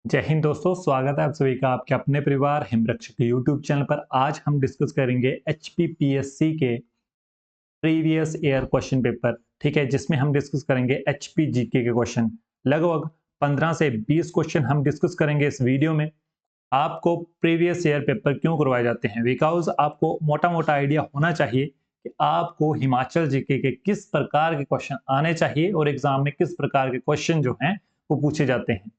जय हिंद दोस्तों, स्वागत है आप सभी का आपके अपने परिवार हिमरक्षक यूट्यूब चैनल पर। आज हम डिस्कस करेंगे एचपीपीएससी के प्रीवियस ईयर क्वेश्चन पेपर। ठीक है, जिसमें हम डिस्कस करेंगे एचपीजीके के क्वेश्चन। लगभग 15 से 20 क्वेश्चन हम डिस्कस करेंगे इस वीडियो में। आपको प्रीवियस ईयर पेपर क्यों करवाए जाते हैं? बिकॉज आपको मोटा मोटा आइडिया होना चाहिए कि आपको हिमाचल जीके के किस प्रकार के क्वेश्चन आने चाहिए और एग्जाम में किस प्रकार के क्वेश्चन जो हैं वो पूछे जाते हैं।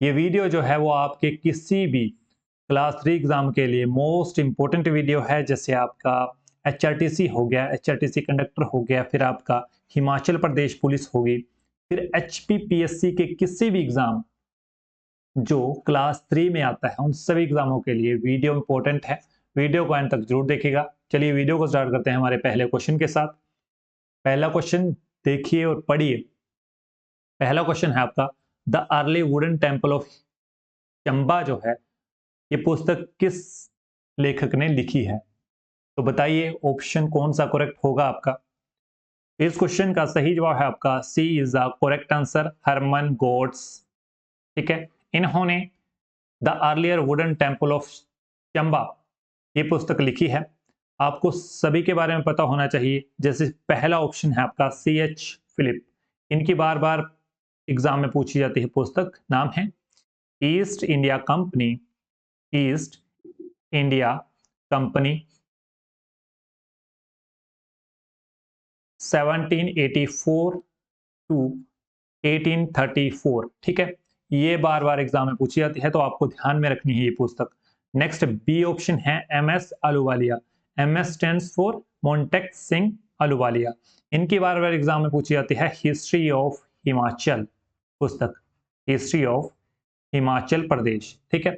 ये वीडियो जो है वो आपके किसी भी क्लास 3 एग्जाम के लिए मोस्ट इंपॉर्टेंट वीडियो है। जैसे आपका एचआरटीसी हो गया, एचआरटीसी कंडक्टर हो गया, फिर आपका हिमाचल प्रदेश पुलिस होगी, फिर एचपीपीएससी के किसी भी एग्जाम जो क्लास 3 में आता है, उन सभी एग्जामों के लिए वीडियो इंपॉर्टेंट है। वीडियो को अंत तक जरूर देखिएगा। चलिए वीडियो को स्टार्ट करते हैं हमारे पहले क्वेश्चन के साथ। पहला क्वेश्चन देखिए और पढ़िए। पहला क्वेश्चन है आपका, the early wooden temple of Chamba जो है, ये पुस्तक किस लेखक ने लिखी है? तो बताइए ऑप्शन कौन सा करेक्ट होगा आपका। इस क्वेश्चन का सही जवाब है आपका C is the correct answer, Hermann Goetz. ठीक है, इन्होंने the earlier wooden temple of Chamba ये पुस्तक लिखी है। आपको सभी के बारे में पता होना चाहिए। जैसे पहला ऑप्शन है आपका सी एच फिलिप, इनकी बार बार एग्जाम में पूछी जाती है पुस्तक। नाम है East India Company, East India Company 1784 to 1834। ठीक है, ये बार बार एग्जाम में पूछी जाती है, तो आपको ध्यान में रखनी है ये पुस्तक। नेक्स्ट बी ऑप्शन है M S Ahluwalia. M S stands for Montek Singh Ahluwalia. इनकी बार बार एग्जाम में पूछी जाती है हिस्ट्री ऑफ हिमाचल पुस्तक, हिस्ट्री ऑफ हिमाचल प्रदेश। ठीक है,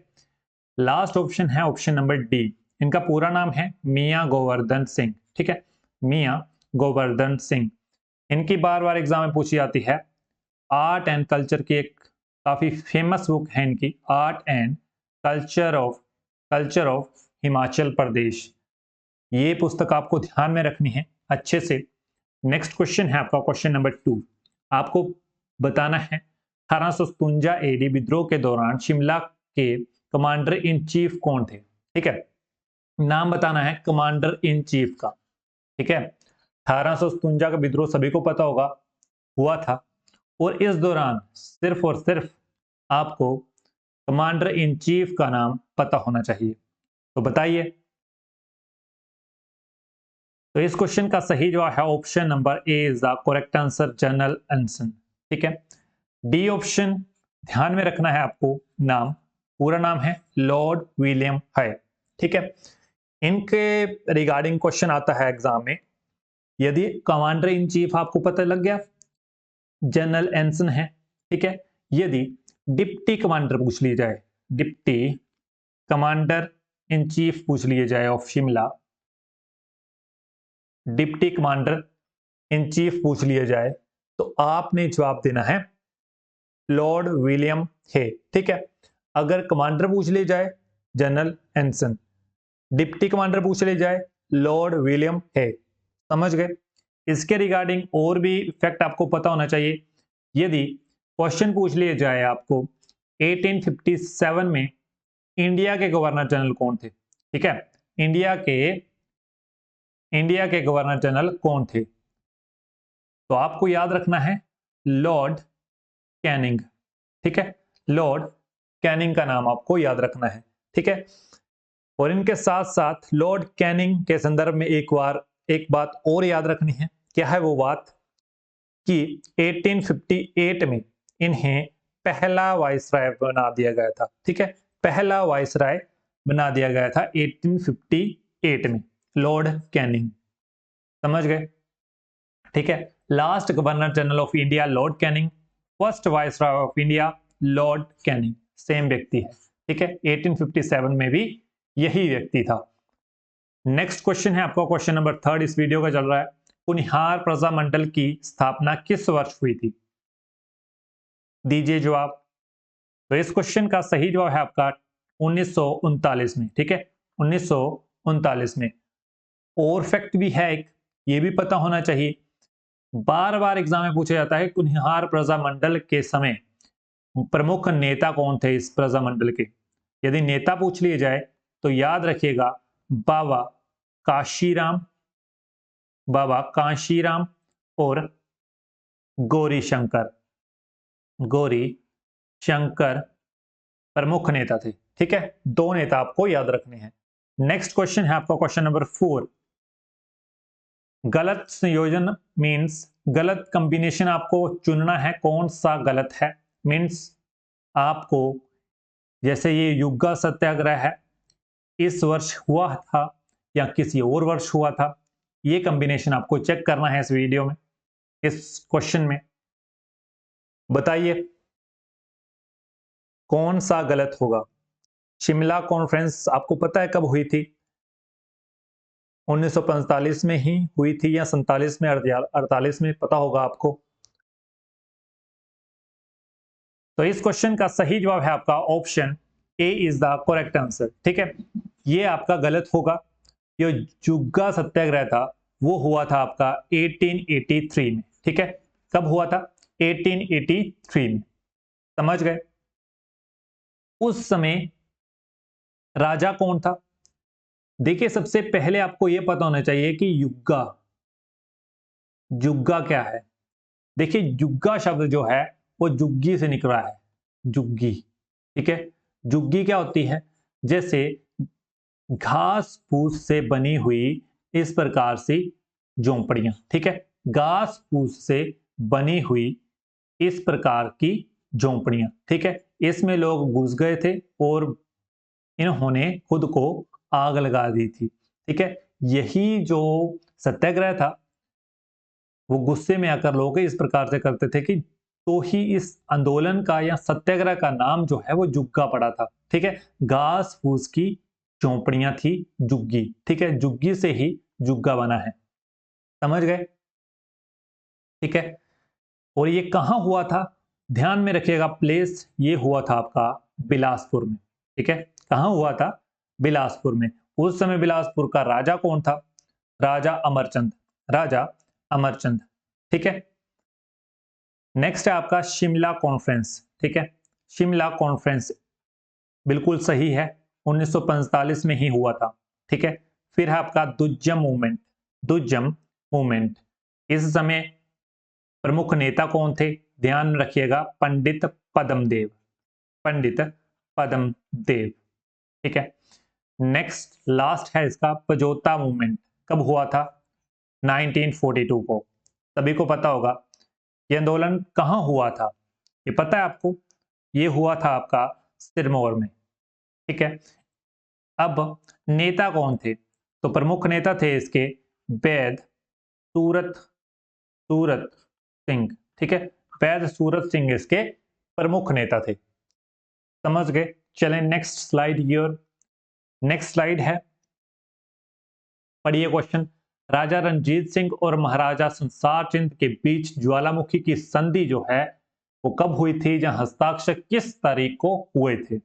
लास्ट ऑप्शन है ऑप्शन नंबर डी। इनका पूरा नाम है मियां गोवर्धन सिंह। ठीक है, मियां गोवर्धन सिंह। इनकी बार बार एग्जाम में पूछी जाती है। आर्ट एंड कल्चर की एक काफी फेमस बुक है इनकी, art and culture of Himachal Pradesh. ये पुस्तक आपको ध्यान में रखनी है अच्छे से। नेक्स्ट क्वेश्चन है आपका क्वेश्चन नंबर 2। आपको बताना है 1857 एडी विद्रोह के दौरान शिमला के कमांडर इन चीफ कौन थे? ठीक है, नाम बताना है कमांडर इन चीफ का। ठीक है, 1857 का विद्रोह सभी को पता होगा, हुआ था। और इस दौरान सिर्फ और सिर्फ आपको कमांडर इन चीफ का नाम पता होना चाहिए। तो बताइए। तो इस क्वेश्चन का सही जवाब है option number A is the correct answer, General Anson. ठीक है, डी ऑप्शन ध्यान में रखना है आपको। नाम, पूरा नाम है लॉर्ड विलियम हाय। ठीक है, इनके रिगार्डिंग क्वेश्चन आता है एग्जाम में। यदि कमांडर इन चीफ आपको पता लग गया, जनरल एंसन है। ठीक है, यदि डिप्टी कमांडर पूछ लिया जाए, डिप्टी कमांडर इन चीफ पूछ लिए जाए of Shimla, deputy commander in chief पूछ लिया जाए, तो आपने जवाब देना है लॉर्ड विलियम हे। ठीक है, अगर कमांडर पूछ ले जाए जनरल एंसन, डिप्टी कमांडर पूछ ले जाए लॉर्ड विलियम हे। समझ गए? इसके रिगार्डिंग और भी फैक्ट आपको पता होना चाहिए। यदि क्वेश्चन पूछ लिया जाए आपको 1857 में इंडिया के गवर्नर जनरल कौन थे? ठीक है, इंडिया के गवर्नर जनरल कौन थे? तो आपको याद रखना है लॉर्ड कैनिंग। ठीक है, लॉर्ड कैनिंग का नाम आपको याद रखना है। ठीक है, और इनके साथ साथ लॉर्ड कैनिंग के संदर्भ में एक बात और याद रखनी है। क्या है वो बात? कि 1858 में इन्हें पहला वाइसराय बना दिया गया था। ठीक है, पहला वाइसराय बना दिया गया था 1858 में, लॉर्ड कैनिंग। समझ गए? ठीक है, last governor general of India Lord Canning, first viceroy of India Lord Canning, same व्यक्ति है। ठीक है, 1857 में भी यही व्यक्ति था। नेक्स्ट क्वेश्चन है आपका क्वेश्चन नंबर 3 इस वीडियो का चल रहा है। कुनिहार प्रजामंडल की स्थापना किस वर्ष हुई थी? दीजिए जवाब। तो इस क्वेश्चन का सही जवाब है आपका 1939 में। ठीक है, 1939 में। और फैक्ट भी है एक, ये भी पता होना चाहिए। बार बार एग्जाम में पूछा जाता है कुनिहार प्रजामंडल के समय प्रमुख नेता कौन थे इस प्रजामंडल के? यदि नेता पूछ लिए जाए तो याद रखिएगा बाबा काशीराम, बाबा काशीराम और गौरी शंकर। गौरी शंकर प्रमुख नेता थे। ठीक है, दो नेता आपको याद रखने हैं। नेक्स्ट क्वेश्चन है आपका क्वेश्चन नंबर 4। गलत संयोजन मीन्स गलत कॉम्बिनेशन आपको चुनना है, कौन सा गलत है। मीन्स आपको, जैसे ये युग्गा सत्याग्रह है, इस वर्ष हुआ था या किसी और वर्ष हुआ था, ये कॉम्बिनेशन आपको चेक करना है इस वीडियो में, इस क्वेश्चन में। बताइए कौन सा गलत होगा। शिमला कॉन्फ्रेंस आपको पता है कब हुई थी? 1945 में ही हुई थी या 47 में, 48 में, पता होगा आपको। तो इस क्वेश्चन का सही जवाब है आपका option A is the correct answer. ठीक है, ये आपका गलत होगा। जो जुग्गा सत्याग्रह था वो हुआ था आपका 1883 में। ठीक है, कब हुआ था? 1883 में। समझ गए? उस समय राजा कौन था? देखिए, सबसे पहले आपको यह पता होना चाहिए कि युग्गा, जुग्गा क्या है। देखिए, जुग्गा शब्द जो है वो जुग्गी से निकला है, जुग्गी। ठीक है, जुग्गी क्या होती है? जैसे घास फूस से बनी हुई इस प्रकार से झोंपड़ियां। ठीक है, घास फूस से बनी हुई इस प्रकार की झोंपड़ियां। ठीक है, इसमें लोग घुस गए थे और इन्होंने खुद को आग लगा दी थी। ठीक है, यही जो सत्याग्रह था वो गुस्से में आकर लोग इस प्रकार से करते थे कि, तो ही इस आंदोलन का या सत्याग्रह का नाम जो है वो जुग्गा पड़ा था। ठीक है, घास फूस की झोंपड़ियां थी, जुग्गी। ठीक है, जुग्गी से ही जुग्गा बना है। समझ गए? ठीक है, और ये कहां हुआ था? ध्यान में रखिएगा प्लेस, ये हुआ था आपका बिलासपुर में। ठीक है, कहां हुआ था? बिलासपुर में। उस समय बिलासपुर का राजा कौन था? राजा अमरचंद, राजा अमरचंद। ठीक है, नेक्स्ट है आपका शिमला कॉन्फ्रेंस। ठीक है, शिमला कॉन्फ्रेंस बिल्कुल सही है, 1945 में ही हुआ था। ठीक है, फिर है आपका दुज्जम मूवमेंट। दुज्जम मूवमेंट, इस समय प्रमुख नेता कौन थे? ध्यान रखिएगा पंडित पद्मदेव, पंडित पद्मदेव। ठीक है, नेक्स्ट लास्ट है इसका पजोता मूवमेंट। कब हुआ था? 1942 को। सभी को पता होगा यह आंदोलन कहां हुआ था, ये पता है आपको? ये हुआ था आपका सिरमौर में। ठीक है, अब नेता कौन थे? तो प्रमुख नेता थे इसके वैद सूरत, सूरत सिंह। ठीक है, वैद सूरत सिंह इसके प्रमुख नेता थे। समझ गए? चलें next slide year. Next slide है, पढ़िए क्वेश्चन। राजा रणजीत सिंह और महाराजा संसार चंद के बीच ज्वालामुखी की संधि जो है वो कब हुई थी, जहां हस्ताक्षर किस तारीख को हुए थे?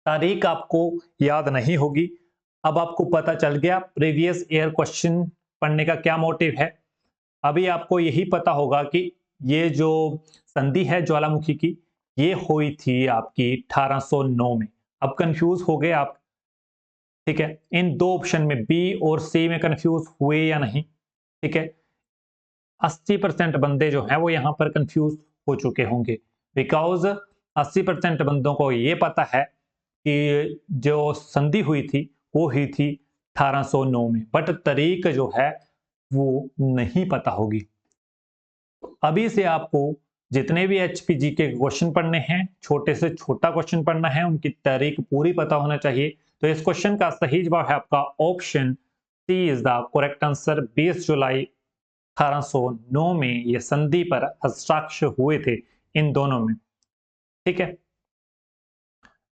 तारीख आपको याद नहीं होगी। अब आपको पता चल गया प्रीवियस ईयर क्वेश्चन पढ़ने का क्या मोटिव है। अभी आपको यही पता होगा कि ये जो संधि है ज्वालामुखी की, ये हुई थी आपकी 1809 में। अब कंफ्यूज हो गए आप? ठीक है, इन दो ऑप्शन में बी और सी में कंफ्यूज हुए या नहीं? ठीक है, 80% बंदे जो हैं वो यहां पर कंफ्यूज हो चुके होंगे, बिकॉज 80% बंदों को ये पता है कि जो संधि हुई थी वो हुई थी 1809 में, बट तारीख जो है वो नहीं पता होगी। अभी से आपको जितने भी एचपीजी के क्वेश्चन पढ़ने हैं, छोटे से छोटा क्वेश्चन पढ़ना है, उनकी तारीख पूरी पता होना चाहिए। तो इस क्वेश्चन का सही जवाब है आपका option C is the correct answer. 20 जुलाई 1809 में ये संधि पर हस्ताक्षर हुए थे इन दोनों में। ठीक है,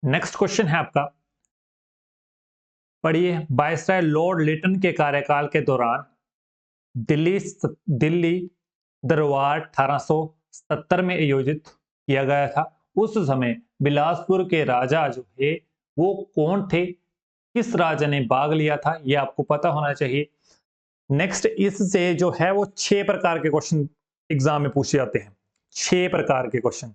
नेक्स्ट क्वेश्चन है आपका, पढ़िए। वायसराय लॉर्ड लिटन के कार्यकाल के दौरान दिल्ली दिल्ली दरबार 1870 में आयोजित किया गया था। उस समय बिलासपुर के राजा जो है वो कौन थे? किस राजा ने भाग लिया था? ये आपको पता होना चाहिए। नेक्स्ट, इससे जो है वो 6 प्रकार के क्वेश्चन एग्जाम में पूछे जाते हैं। 6 प्रकार के क्वेश्चन।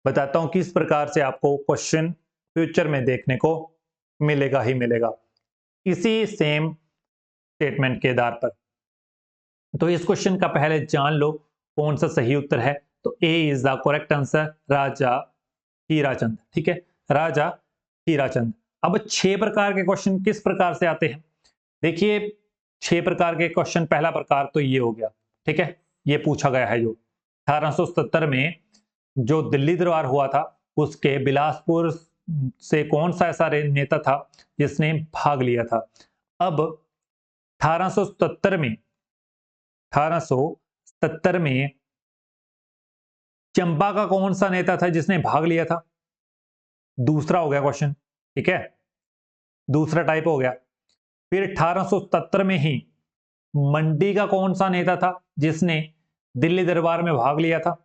बताता हूं किस प्रकार से आपको क्वेश्चन फ्यूचर में देखने को मिलेगा ही मिलेगा इसी सेम स्टेटमेंट के आधार पर। तो इस क्वेश्चन का पहले जान लो कौन सा सही उत्तर है। तो ए इज द करेक्ट आंसर, राजा हीराचंद। ठीक है, राजा हीराचंद। अब 6 प्रकार के क्वेश्चन किस प्रकार से आते हैं? देखिए 6 प्रकार के क्वेश्चन, पहला प्रकार तो ये हो गया। ठीक है, ये पूछा गया है जो 1877 में जो दिल्ली दरबार हुआ था उसके बिलासपुर से कौन सा ऐसा नेता था जिसने भाग लिया था। अब 1877 में 1877 में चंबा का कौन सा नेता था जिसने भाग लिया था? दूसरा हो गया क्वेश्चन। ठीक है, दूसरा टाइप हो गया। फिर 1877 में ही मंडी का कौन सा नेता था जिसने दिल्ली दरबार में भाग लिया था?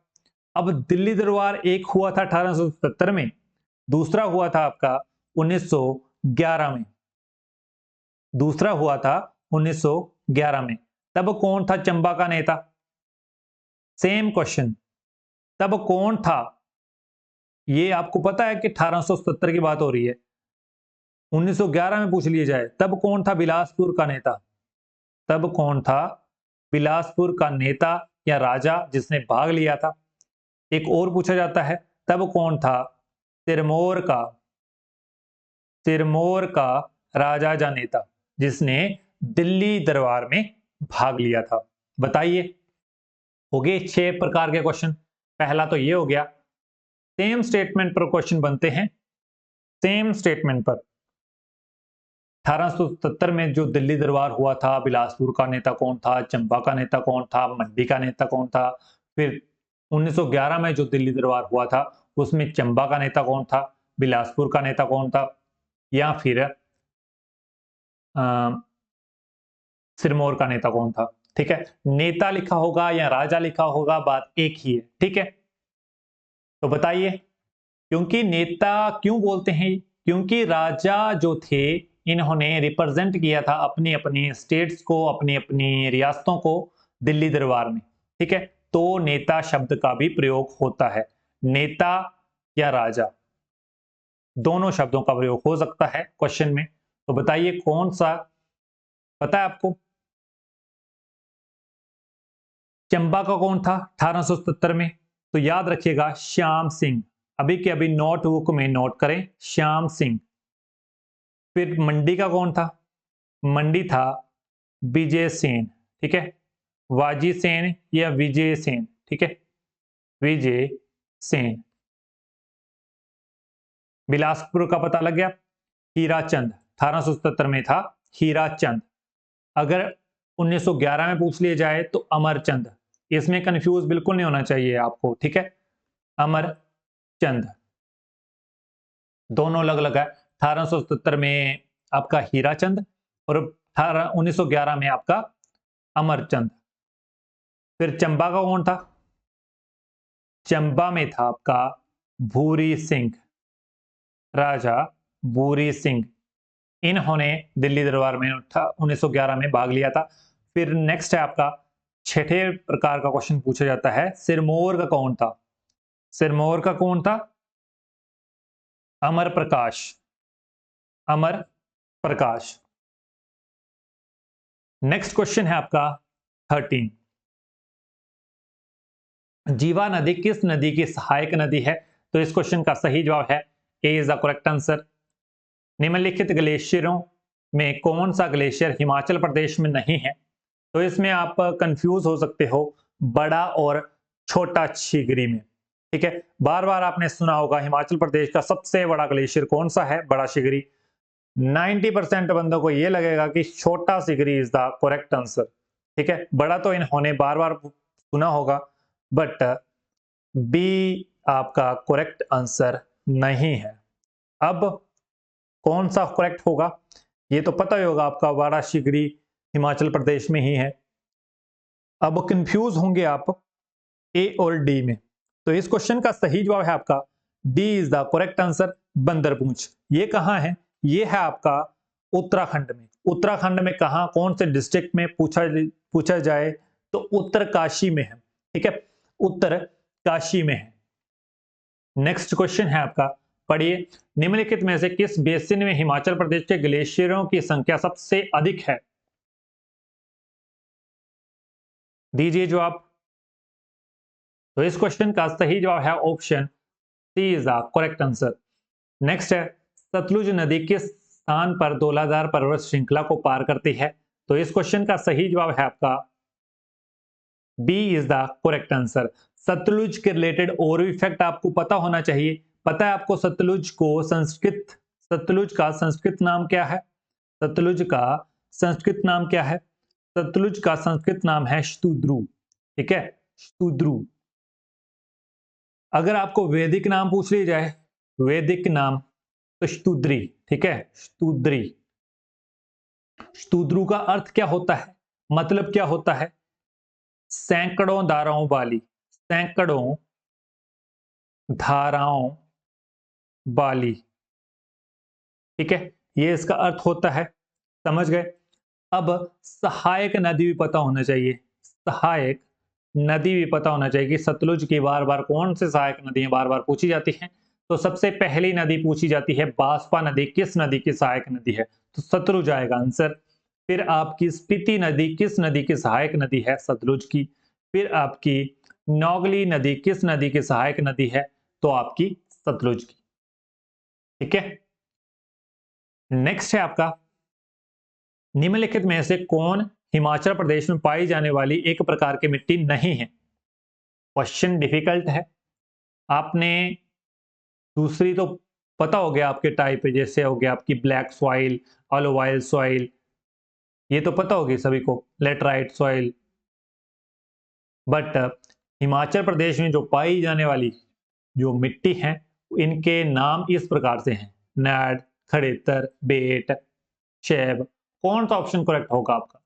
अब दिल्ली दरबार एक हुआ था 1877 में, दूसरा हुआ था आपका 1911 में। दूसरा हुआ था 1911 में। तब कौन था चंबा का नेता? सेम क्वेश्चन, तब कौन था? ये आपको पता है कि 1870 की बात हो रही है, 1911 में पूछ लिया जाए तब कौन था बिलासपुर का नेता? तब कौन था बिलासपुर का नेता या राजा जिसने भाग लिया था? एक और पूछा जाता है, तब कौन था सिरमौर का राजा या नेता जिसने दिल्ली दरबार में भाग लिया था? बताइए। हो गए 6 प्रकार के क्वेश्चन। पहला तो ये हो गया। सेम स्टेटमेंट पर क्वेश्चन बनते हैं, सेम स्टेटमेंट पर। 1877 में जो दिल्ली दरबार हुआ था, बिलासपुर का नेता कौन था, चंबा का नेता कौन था, मंडी का नेता कौन था। फिर 1911 में जो दिल्ली दरबार हुआ था उसमें चंबा का नेता कौन था, बिलासपुर का नेता कौन था, या फिर सिरमौर का नेता कौन था। ठीक है, नेता लिखा होगा या राजा लिखा होगा, बात एक ही है। ठीक है, तो बताइए क्योंकि नेता क्यों बोलते हैं? क्योंकि राजा जो थे इन्होंने रिप्रेजेंट किया था अपनी अपनी स्टेट्स को, अपनी अपनी रियासतों को दिल्ली दरबार में। ठीक है, तो नेता शब्द का भी प्रयोग होता है। नेता या राजा दोनों शब्दों का प्रयोग हो सकता है क्वेश्चन में। तो बताइए कौन सा पता है आपको? चंबा का कौन था 1877 में? तो याद रखिएगा श्याम सिंह। अभी के अभी नोटबुक में नोट करें, श्याम सिंह। फिर मंडी का कौन था? मंडी था विजय सेन। ठीक है, वाजी सेन या विजय सेन। ठीक है, विजय सेन। बिलासपुर का पता लग गया, हीराचंद। 1877 में था हीराचंद। अगर 1911 में पूछ लिया जाए तो अमरचंद। इसमें कंफ्यूज बिल्कुल नहीं होना चाहिए आपको। ठीक है, अमरचंद दोनों अलग अलग है। 1877 में आपका हीराचंद और 1911 में आपका अमरचंद। फिर चंबा का कौन था? चंबा में था आपका भूरी सिंह, राजा भूरी सिंह। इन्होंने दिल्ली दरबार में 1911 में भाग लिया था। फिर नेक्स्ट है आपका छठे प्रकार का क्वेश्चन पूछा जाता है, सिरमौर का कौन था? सिरमौर का कौन था? अमर प्रकाश, अमर प्रकाश। नेक्स्ट क्वेश्चन है आपका 13। जीवा नदी किस नदी की सहायक नदी है? तो इस क्वेश्चन का सही जवाब है ए इज द करेक्ट आंसर। निम्नलिखित ग्लेशियरों में कौन सा ग्लेशियर हिमाचल प्रदेश में नहीं है? तो इसमें आप कंफ्यूज हो सकते हो बड़ा और छोटा शिगरी में। ठीक है, बार बार आपने सुना होगा हिमाचल प्रदेश का सबसे बड़ा ग्लेशियर कौन सा है? बड़ा शिगरी। 90% बंदों को यह लगेगा कि छोटा शिगरी इज द करेक्ट आंसर। ठीक है, बड़ा तो इन्होंने बार बार सुना होगा, बट बी आपका करेक्ट आंसर नहीं है। अब कौन सा करेक्ट होगा? ये तो पता ही होगा आपका, बड़ा शिगरी हिमाचल प्रदेश में ही है। अब कंफ्यूज होंगे आप ए और डी में। तो इस क्वेश्चन का सही जवाब है आपका D is the correct answer, Bandarpunch. ये कहां है? ये है आपका उत्तराखंड में। उत्तराखंड में कहां, कौन से डिस्ट्रिक्ट में पूछा जाए तो उत्तरकाशी में है। ठीक है, उत्तरकाशी में है। नेक्स्ट क्वेश्चन है आपका, पढ़िए। निम्नलिखित में से किस बेसिन में हिमाचल प्रदेश के ग्लेशियरों की संख्या सबसे अधिक है? दीजिए जवाब। तो इस क्वेश्चन का सही जवाब है option C is the correct answer. Next है, सतलुज नदी किस स्थान पर धौलाधार पर्वत श्रृंखला को पार करती है? तो इस क्वेश्चन का सही जवाब है आपका B is the correct answer. Sutlej के रिलेटेड और भी फैक्ट आपको पता होना चाहिए। पता है आपको सतलुज का संस्कृत नाम क्या है? सतलुज का संस्कृत नाम क्या है? सतलुज का संस्कृत नाम है शतुद्रु। ठीक है, शतुद्रु। अगर आपको वैदिक नाम पूछ ली जाए, वैदिक नाम, तो शतुद्री। ठीक है, शतुद्री। शतुद्रु का अर्थ क्या होता है, मतलब क्या होता है? सैकड़ों धाराओं वाली, सैकड़ों धाराओं वाली। ठीक है, ये इसका अर्थ होता है, समझ गए। अब सहायक नदी भी पता होना चाहिए, सहायक नदी भी पता होना चाहिए कि सतलुज की बार बार कौन से सहायक नदियां बार बार पूछी जाती हैं। तो सबसे पहली नदी पूछी जाती है बांसपा नदी, किस नदी की सहायक नदी है? तो सतलुज आएगा आंसर। फिर आपकी स्पीति नदी किस नदी की सहायक नदी है? सतलुज की। फिर आपकी नौगली नदी किस नदी की सहायक नदी है? तो आपकी सतलुज की। ठीक है, नेक्स्ट है आपका, निम्नलिखित में से कौन हिमाचल प्रदेश में पाई जाने वाली एक प्रकार की मिट्टी नहीं है? क्वेश्चन डिफिकल्ट है। आपने दूसरी तो पता हो गया आपके टाइप पे, जैसे हो गया आपकी ब्लैक सॉइल, अलोवाइल सॉइल, ये तो पता होगी सभी को, laterite soil. But Himachal Pradesh में जो पाई जाने वाली जो मिट्टी है, इनके नाम इस प्रकार से हैं: नाड, खड़ेतर, बेट, शैब। कौन सा ऑप्शन करेक्ट होगा आपका?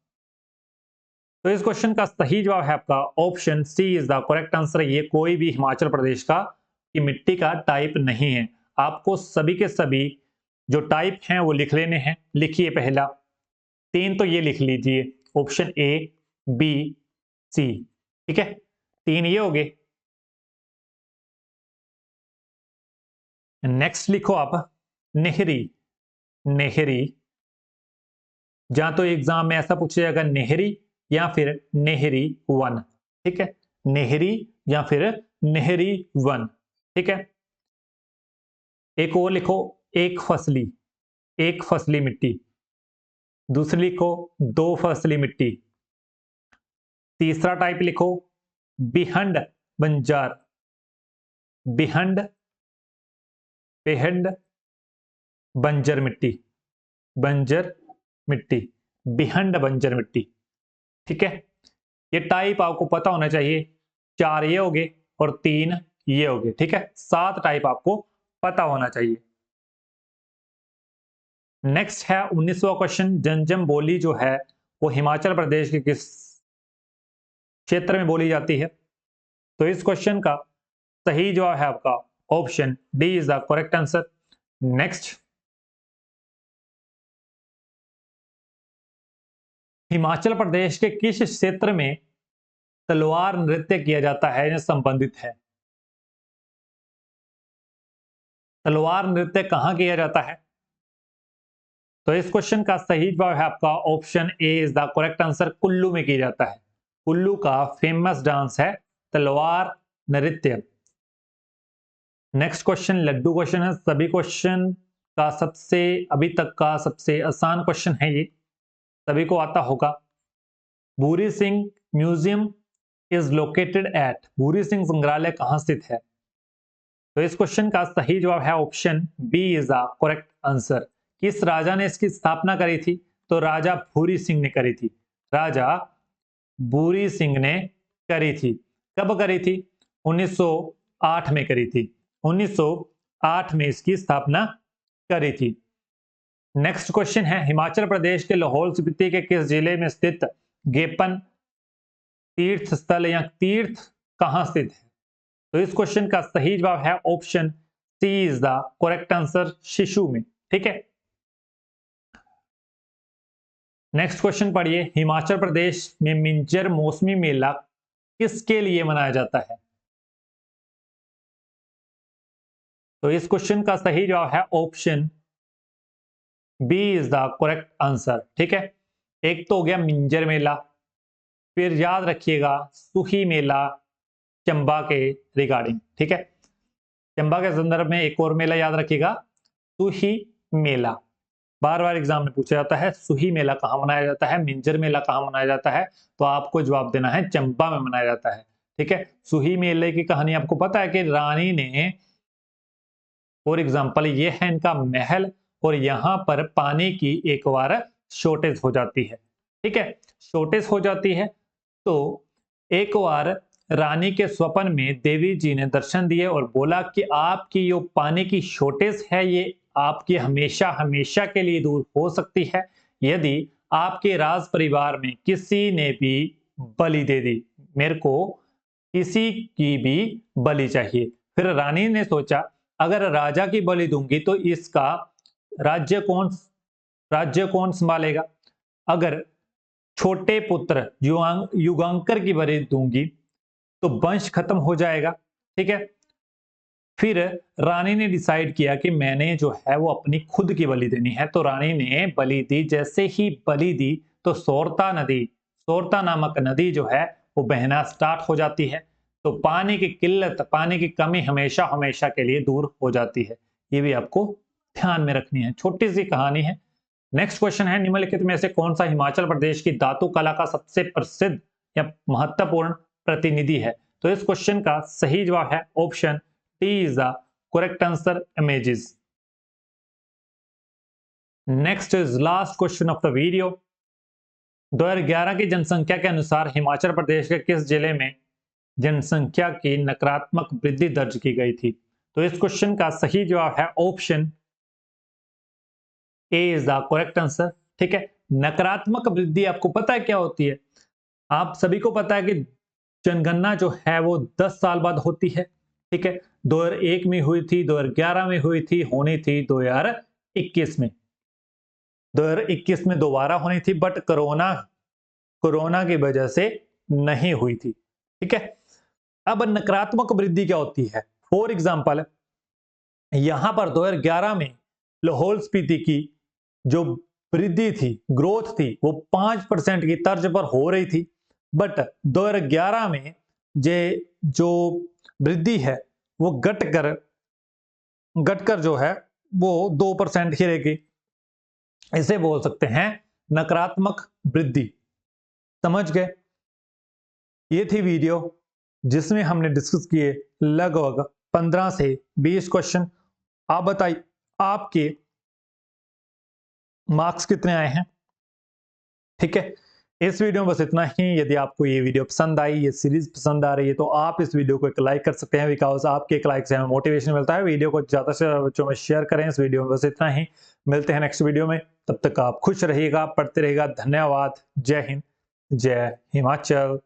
तो इस क्वेश्चन का सही जवाब है आपका option C is the correct answer. ये कोई भी हिमाचल प्रदेश का की मिट्टी का टाइप नहीं है। आपको सभी के सभी जो टाइप हैं वो लिख लेने हैं। लिखिए, पहला तीन तो ये लिख लीजिए, ऑप्शन ए, बी, सी। ठीक है, तीन ये हो गए। नेक्स्ट लिखो आप नेहरी। नेहरी, जहां तो एग्जाम में ऐसा पूछा जाएगा नेहरी या फिर नेहरी वन। ठीक है, नेहरी या फिर नेहरी वन। ठीक है, एक और लिखो, एक फसली, एक फसली मिट्टी। दूसरी लिखो दो फसली मिट्टी। तीसरा टाइप लिखो बिहंड बंजार, बिहंड, बेहंड, बंजर मिट्टी, बंजर मिट्टी, बिहंड बंजर मिट्टी। ठीक है, ये टाइप आपको पता होना चाहिए। चार ये हो गए और तीन ये हो गए। ठीक है, सात टाइप आपको पता होना चाहिए। नेक्स्ट है 19वां क्वेश्चन, जंजम बोली जो है वो हिमाचल प्रदेश के किस क्षेत्र में बोली जाती है? तो इस क्वेश्चन का सही जवाब है आपका option D is the correct answer. Next, Himachal Pradesh के किस क्षेत्र में तलवार नृत्य किया जाता है या संबंधित है? तलवार नृत्य कहां किया जाता है? तो इस क्वेश्चन का सही जवाब है आपका option A is the correct answer. Kullu में किया जाता है। कुल्लू का फेमस डांस है तलवार नृत्य। नेक्स्ट क्वेश्चन लड्डू क्वेश्चन है। सभी क्वेश्चन का सबसे अभी तक का सबसे आसान क्वेश्चन है ये, सभी को आता होगा। Bhuri Singh museum is located at, Bhuri Singh संग्रहालय कहां स्थित है? तो इस क्वेश्चन का सही जवाब है option B is the correct answer. किस राजा ने इसकी स्थापना करी थी? तो राजा भूरी सिंह ने करी थी। राजा भूरी सिंह ने करी थी। कब करी थी? 1908 में करी थी। 1908 में इसकी स्थापना करी थी। नेक्स्ट क्वेश्चन है, हिमाचल प्रदेश के लाहौल स्पीति के किस जिले में स्थित गेपन तीर्थ स्थल या तीर्थ कहां स्थित है? तो इस क्वेश्चन का सही जवाब है option C is the correct answer, शिशु में। ठीक है, नेक्स्ट क्वेश्चन पढ़िए। हिमाचल प्रदेश में मिंजर मौसमी मेला किसके लिए मनाया जाता है? तो इस क्वेश्चन का सही जवाब है option B is the correct answer. ठीक है, एक तो हो गया मिंजर मेला, फिर याद रखिएगा सुही मेला चंबा के रिगार्डिंग। ठीक है, चंबा के संदर्भ में एक और मेला याद रखिएगा, सुही मेला। बार बार एग्जाम में पूछा जाता है सुही मेला कहाँ मनाया जाता है, मिंजर मेला कहाँ मनाया जाता है, तो आपको जवाब देना है चंबा में मनाया जाता है। ठीक है, सुही मेले की कहानी आपको पता है कि रानी ने, फॉर एग्जाम्पल ये है इनका महल, और यहां पर पानी की एक बार शॉर्टेज हो जाती है। ठीक है, शॉर्टेज हो जाती है तो एक बार रानी के स्वप्न में देवी जी ने दर्शन दिए और बोला कि आपकी जो पानी की शॉर्टेज है ये आपकी हमेशा हमेशा के लिए दूर हो सकती है यदि आपके राज परिवार में किसी ने भी बलि दे दी, मेरे को किसी की भी बलि चाहिए। फिर रानी ने सोचा अगर राजा की बलि दूंगी तो इसका राज्य कौन संभालेगा, अगर छोटे पुत्र युगांकर की बलि दूंगी तो वंश खत्म हो जाएगा। ठीक है, फिर रानी ने डिसाइड किया कि मैंने जो है वो अपनी खुद की बलि देनी है, तो रानी ने बलि दी। जैसे ही बलि दी तो सोरता नामक नदी जो है वो बहना स्टार्ट हो जाती है, तो पानी की किल्लत, पानी की कमी हमेशा हमेशा के लिए दूर हो जाती है। ये भी आपको ध्यान में रखनी है, छोटी सी कहानी है। नेक्स्ट क्वेश्चन है, निम्नलिखित में से कौन सा हिमाचल प्रदेश की धातु कला का सबसे प्रसिद्ध या महत्वपूर्ण प्रतिनिधि है। तो इस क्वेश्चन का सही जवाब है option T is the correct answer, images. Next is last question of the video. 2011 की जनसंख्या के अनुसार हिमाचल प्रदेश के किस जिले में जनसंख्या की नकारात्मक वृद्धि दर्ज की गई थी। तो इस क्वेश्चन का सही जवाब है option A is the correct answer. ठीक है, नकारात्मक वृद्धि आपको पता है क्या होती है, आप सभी को पता है कि जनगणना जो है वो 10 साल बाद होती है। ठीक है, 2001 में हुई थी, 2011 में हुई थी, होनी थी 2021 में। 2021 में दोबारा होनी थी बट कोरोना की वजह से नहीं हुई थी। ठीक है, अब नकारात्मक वृद्धि क्या होती है, फॉर एग्जाम्पल यहां पर 2011 में लाहौल स्पीति की जो वृद्धि थी, ग्रोथ थी, वो 5% की तर्ज पर हो रही थी, बट 2011 में जो वृद्धि है वो घटकर जो है वो 2% ही रहेगी। इसे बोल सकते हैं नकारात्मक वृद्धि। समझ गए? ये थी वीडियो जिसमें हमने डिस्कस किए लगभग 15 से 20 क्वेश्चन। आप बताइए आपके मार्क्स कितने आए हैं। ठीक है, इस वीडियो में बस इतना ही। यदि आपको ये वीडियो पसंद आई, ये सीरीज पसंद आ रही है, तो आप इस वीडियो को एक लाइक कर सकते हैं, बिकॉज आपके एक लाइक से हमें मोटिवेशन मिलता है। वीडियो को ज्यादा से ज्यादा बच्चों में शेयर करें। इस वीडियो में बस इतना ही, मिलते हैं नेक्स्ट वीडियो में। तब तक आप खुश रहिएगा, पढ़ते रहिएगा। धन्यवाद। जय हिंद, जय हिमाचल।